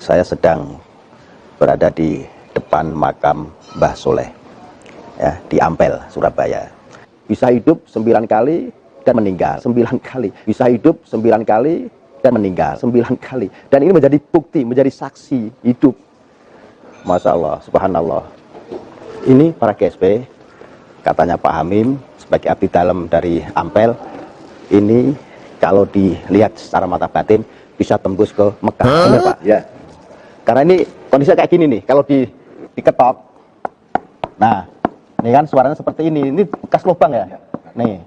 Saya sedang berada di depan makam Mbah Soleh, ya, di Ampel, Surabaya. Bisa hidup 9 kali dan meninggal 9 kali. Bisa hidup 9 kali dan meninggal 9 kali. Dan ini menjadi bukti, menjadi saksi hidup. Masya Allah, subhanallah. Ini para GSP, katanya Pak Hamim, sebagai abdi dalam dari Ampel, ini kalau dilihat secara mata batin bisa tembus ke Mekah. Benar, Pak? Ya. Karena ini kondisinya kayak gini nih, kalau diketok, nah, ini kan suaranya seperti ini bekas lubang ya. Nih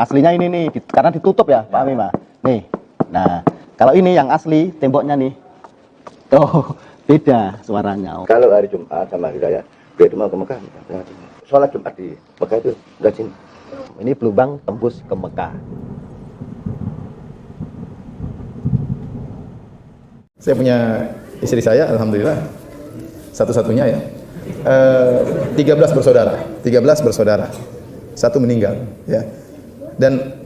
aslinya ini nih, karena ditutup ya, Pak Amim. Nih, nah, kalau ini yang asli temboknya nih, tuh beda suaranya. Kalau hari Jumat sama hari Raya, dia mau ke Mekah. Sholat Jumat di Mekah itu udah sini. Ini pelubang tembus ke Mekah. Saya punya istri saya, alhamdulillah, satu-satunya ya. 13 bersaudara, satu meninggal ya. Dan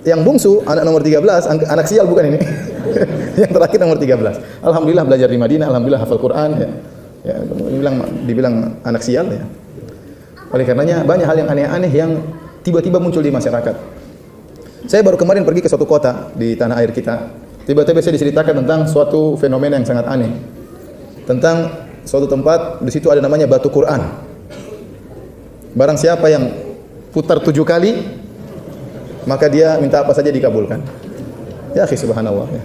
yang bungsu, anak nomor 13, anak sial bukan ini. Yang terakhir nomor 13. Alhamdulillah belajar di Madinah, alhamdulillah hafal Quran ya. Ya, dibilang anak sial ya. Oleh karenanya banyak hal yang aneh-aneh yang tiba-tiba muncul di masyarakat. Saya baru kemarin pergi ke suatu kota di tanah air kita. Tiba-tiba saya diceritakan tentang suatu fenomena yang sangat aneh. Tentang suatu tempat, di situ ada namanya batu Quran. Barang siapa yang putar 7 kali, maka dia minta apa saja dikabulkan. Ya akhi, subhanallah ya.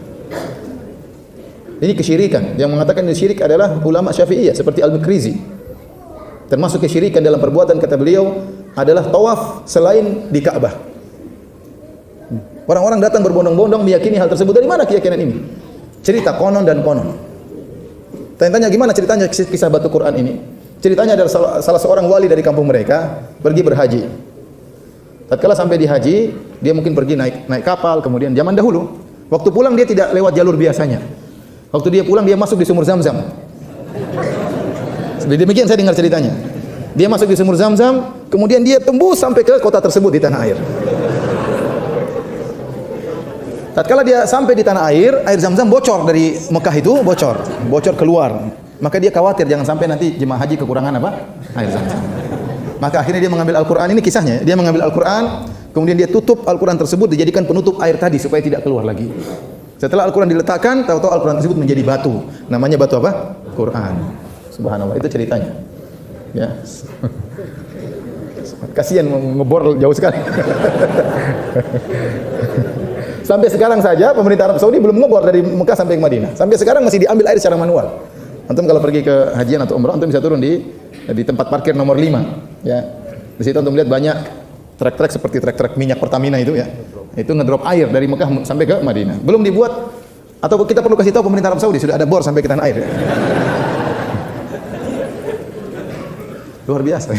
Ini kesyirikan. Yang mengatakan ini syirik adalah ulama Syafi'iyah seperti Al-Mikrizi. Termasuk kesyirikan dalam perbuatan, kata beliau, adalah tawaf selain di Ka'bah. Orang-orang datang berbondong-bondong meyakini hal tersebut. Dari mana keyakinan ini? Cerita konon dan konon. Tanya-tanya gimana ceritanya kisah batu Quran ini? Ceritanya adalah salah seorang wali dari kampung mereka pergi berhaji. Tatkala sampai di haji, dia mungkin pergi naik kapal, kemudian zaman dahulu, waktu pulang dia tidak lewat jalur biasanya. Waktu dia pulang dia masuk di sumur Zam-Zam. Demikian saya dengar ceritanya. Dia masuk di sumur Zam-Zam, kemudian dia tembus sampai ke kota tersebut di tanah air. Tatkala dia sampai di tanah air Zam-Zam bocor dari Mekah itu, bocor keluar. Maka dia khawatir jangan sampai nanti jemaah haji kekurangan apa? Air Zam-Zam. Maka akhirnya dia mengambil Al-Qur'an, ini kisahnya. Dia mengambil Al-Qur'an, kemudian dia tutup Al-Qur'an tersebut dijadikan penutup air tadi supaya tidak keluar lagi. Setelah Al-Qur'an diletakkan, tahu-tahu Al-Qur'an tersebut menjadi batu. Namanya batu apa? Quran. Subhanallah, itu ceritanya. Ya. Kasihan ngebor jauh sekali. Sampai sekarang saja pemerintah Arab Saudi belum ngebor dari Mekah sampai ke Madinah. Sampai sekarang masih diambil air secara manual. Antum kalau pergi ke hajian atau umrah, antum bisa turun di tempat parkir nomor 5, ya. Di situ antum lihat banyak trek-trek seperti trek-trek minyak Pertamina itu ya. Itu ngedrop air dari Mekah sampai ke Madinah. Belum dibuat, atau kita perlu kasih tahu pemerintah Arab Saudi sudah ada bor sampai ke tanah air. Ya. Luar biasa.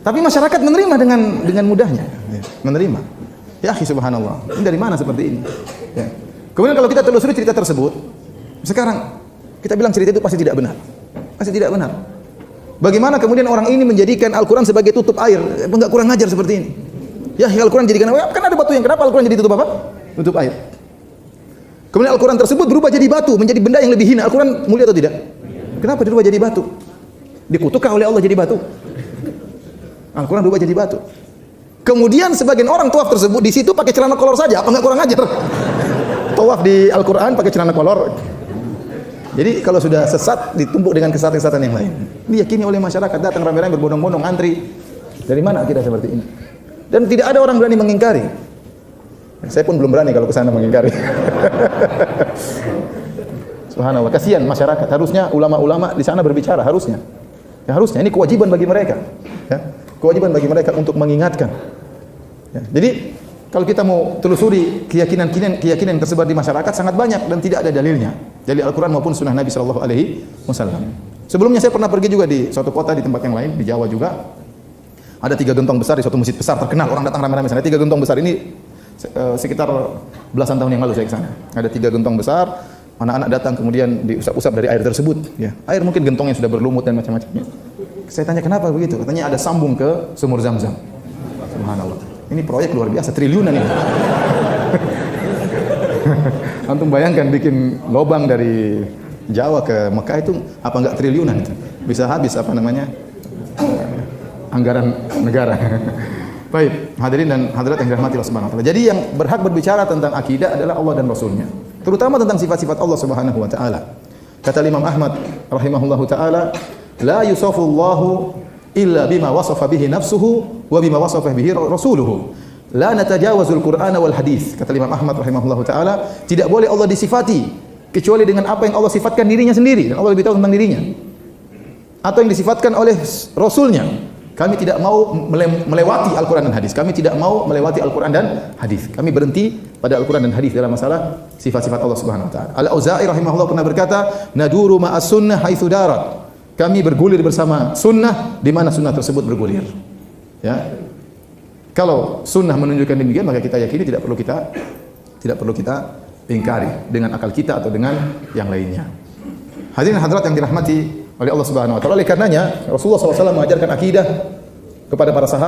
Tapi masyarakat menerima dengan mudahnya, ya. Menerima. Ya akhi, subhanallah. Ini dari mana seperti ini? Ya. Kemudian kalau kita telusuri cerita tersebut, sekarang kita bilang cerita itu pasti tidak benar. Pasti tidak benar. Bagaimana kemudian orang ini menjadikan Al-Quran sebagai tutup air? Enggak kurang ajar seperti ini. Ya, Al-Quran jadikan kan ada batu yang kenapa Al-Quran jadi tutup apa? Tutup air. Kemudian Al-Quran tersebut berubah jadi batu, menjadi benda yang lebih hina. Al-Quran mulia atau tidak? Kenapa dirubah jadi batu? Dikutukkah oleh Allah jadi batu? Al-Quran berubah jadi batu. Kemudian sebagian orang tawaf tersebut di situ pakai celana kolor saja, apa enggak kurang ajar? Tawaf di Al-Quran pakai celana kolor. Jadi kalau sudah sesat ditumpuk dengan kesesatan yang lain. Diyakini oleh masyarakat, datang ramai-ramai berbondong-bondong antri. Dari mana kita seperti ini? Dan tidak ada orang berani mengingkari. Saya pun belum berani kalau ke sana mengingkari. Subhanallah, kasihan masyarakat. Harusnya ulama-ulama di sana berbicara, harusnya. Ya, harusnya ini kewajiban bagi mereka. Ya. Kewajiban bagi mereka untuk mengingatkan. Ya. Jadi kalau kita mau telusuri keyakinan yang tersebar di masyarakat sangat banyak dan tidak ada dalilnya dari Al-Quran maupun Sunnah Nabi Sallallahu Alaihi Wasallam. Sebelumnya saya pernah pergi juga di suatu kota di tempat yang lain di Jawa juga. Ada 3 gentong besar di suatu masjid besar terkenal, orang datang ramai-ramai sana. 3 gentong besar ini sekitar belasan tahun yang lalu saya ke sana. Ada 3 gentong besar, anak-anak datang kemudian diusap-usap dari air tersebut. Ya. Air mungkin gentongnya sudah berlumut dan macam-macamnya. Saya tanya kenapa begitu? Katanya ada sambung ke sumur Zam-Zam. Subhanallah. Ini proyek luar biasa, triliunan ini. Antum bayangkan bikin lubang dari Jawa ke Mekah itu apa enggak triliunan itu. Bisa habis apa namanya? Anggaran negara. Baik, hadirin dan hadirat yang dirahmati Allah Subhanahu wa taala. Jadi yang berhak berbicara tentang akidah adalah Allah dan Rasulnya, terutama tentang sifat-sifat Allah Subhanahu wa taala. Kata Imam Ahmad rahimahullahu taala, la yusafullahu illa bima wasafa bihi nafsuhu wa bima wasafa bihi rasuluhu. La natajawazul Qur'ana wal hadis. Kata Imam Ahmad rahimahullahu taala, tidak boleh Allah disifati kecuali dengan apa yang Allah sifatkan dirinya sendiri, dan Allah lebih tahu tentang dirinya, atau yang disifatkan oleh Rasulnya. Kami tidak mau melewati Al-Quran dan hadis. Kami tidak mau melewati Al-Quran dan hadis. Kami berhenti pada Al-Quran dan hadis dalam masalah sifat-sifat Allah Subhanahu wa taala. Al-Auza'i rahimahullah pernah berkata, "Naduru ma'as sunnah haitsu darat." Kami bergulir bersama sunnah di mana sunnah tersebut bergulir. Ya. Kalau sunnah menunjukkan demikian, maka kita yakini tidak perlu kita ingkari dengan akal kita atau dengan yang lainnya. Hadirin hadirat yang dirahmati oleh Allah Subhanahu wa taala. Oleh karenanya Rasulullah SAW mengajarkan akidah kepada para sahabat.